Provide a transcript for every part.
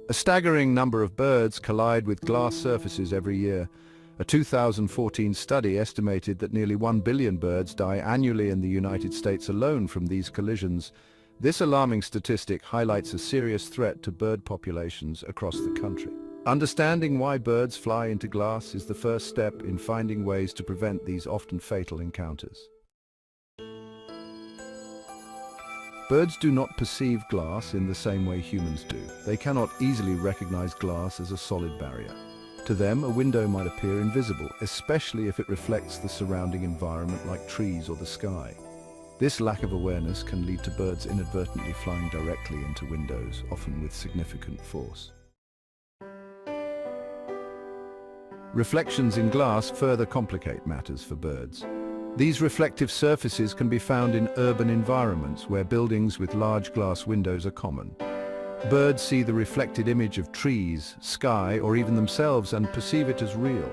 A staggering number of birds collide with glass surfaces every year. A 2014 study estimated that nearly 1 billion birds die annually in the United States alone from these collisions. This alarming statistic highlights a serious threat to bird populations across the country. Understanding why birds fly into glass is the first step in finding ways to prevent these often fatal encounters. Birds do not perceive glass in the same way humans do. They cannot easily recognize glass as a solid barrier. To them, a window might appear invisible, especially if it reflects the surrounding environment like trees or the sky. This lack of awareness can lead to birds inadvertently flying directly into windows, often with significant force. Reflections in glass further complicate matters for birds. These reflective surfaces can be found in urban environments where buildings with large glass windows are common. Birds see the reflected image of trees, sky, or even themselves and perceive it as real.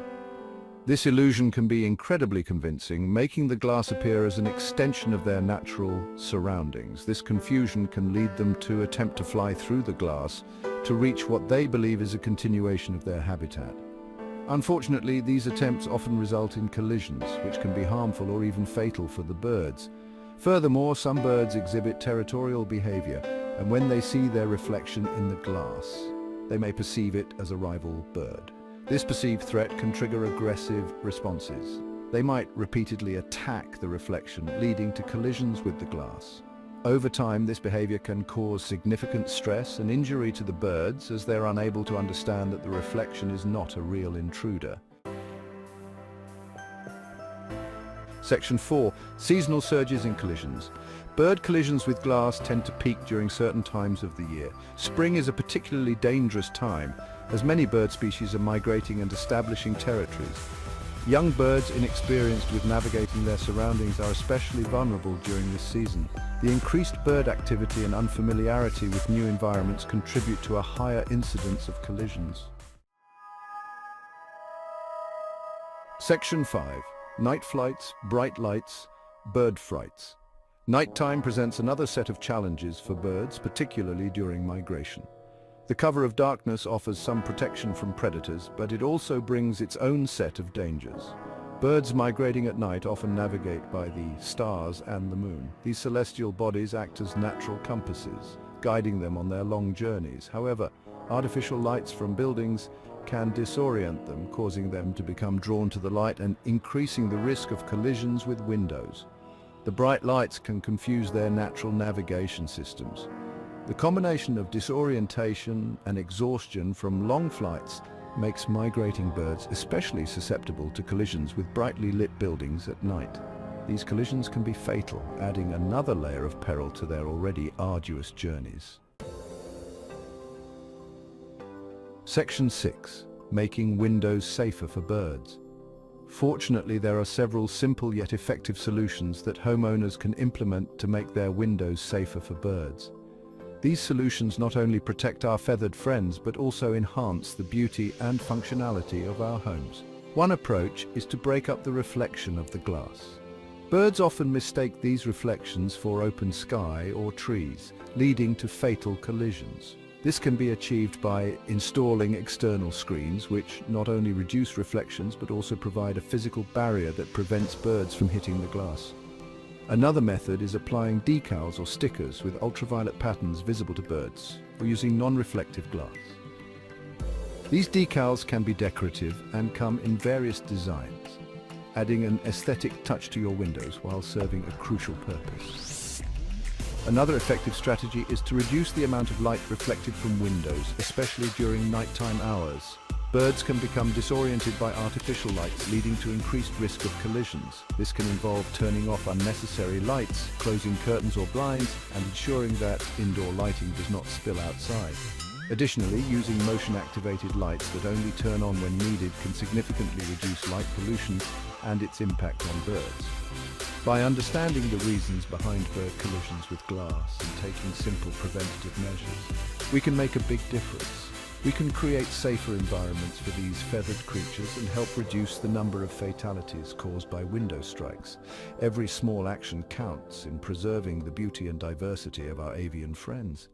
This illusion can be incredibly convincing, making the glass appear as an extension of their natural surroundings. This confusion can lead them to attempt to fly through the glass to reach what they believe is a continuation of their habitat. Unfortunately, these attempts often result in collisions, which can be harmful or even fatal for the birds. Furthermore, some birds exhibit territorial behavior, and when they see their reflection in the glass, they may perceive it as a rival bird. This perceived threat can trigger aggressive responses. They might repeatedly attack the reflection, leading to collisions with the glass. Over time, this behavior can cause significant stress and injury to the birds as they're unable to understand that the reflection is not a real intruder. Section 4. Seasonal surges in collisions. Bird collisions with glass tend to peak during certain times of the year. Spring is a particularly dangerous time, as many bird species are migrating and establishing territories. Young birds inexperienced with navigating their surroundings are especially vulnerable during this season. The increased bird activity and unfamiliarity with new environments contribute to a higher incidence of collisions. Section 5. Night flights, bright lights, bird frights. Nighttime presents another set of challenges for birds, particularly during migration. The cover of darkness offers some protection from predators, but it also brings its own set of dangers. Birds migrating at night often navigate by the stars and the moon. These celestial bodies act as natural compasses, guiding them on their long journeys. However, artificial lights from buildings can disorient them, causing them to become drawn to the light and increasing the risk of collisions with windows. The bright lights can confuse their natural navigation systems. The combination of disorientation and exhaustion from long flights makes migrating birds especially susceptible to collisions with brightly lit buildings at night. These collisions can be fatal, adding another layer of peril to their already arduous journeys. Section 6. Making windows safer for birds. Fortunately, there are several simple yet effective solutions that homeowners can implement to make their windows safer for birds. These solutions not only protect our feathered friends, but also enhance the beauty and functionality of our homes. One approach is to break up the reflection of the glass. Birds often mistake these reflections for open sky or trees, leading to fatal collisions. This can be achieved by installing external screens, which not only reduce reflections, but also provide a physical barrier that prevents birds from hitting the glass. Another method is applying decals or stickers with ultraviolet patterns visible to birds, or using non-reflective glass. These decals can be decorative and come in various designs, adding an aesthetic touch to your windows while serving a crucial purpose. Another effective strategy is to reduce the amount of light reflected from windows, especially during nighttime hours. Birds can become disoriented by artificial lights, leading to increased risk of collisions. This can involve turning off unnecessary lights, closing curtains or blinds, and ensuring that indoor lighting does not spill outside. Additionally, using motion-activated lights that only turn on when needed can significantly reduce light pollution and its impact on birds. By understanding the reasons behind bird collisions with glass and taking simple preventative measures, we can make a big difference. We can create safer environments for these feathered creatures and help reduce the number of fatalities caused by window strikes. Every small action counts in preserving the beauty and diversity of our avian friends.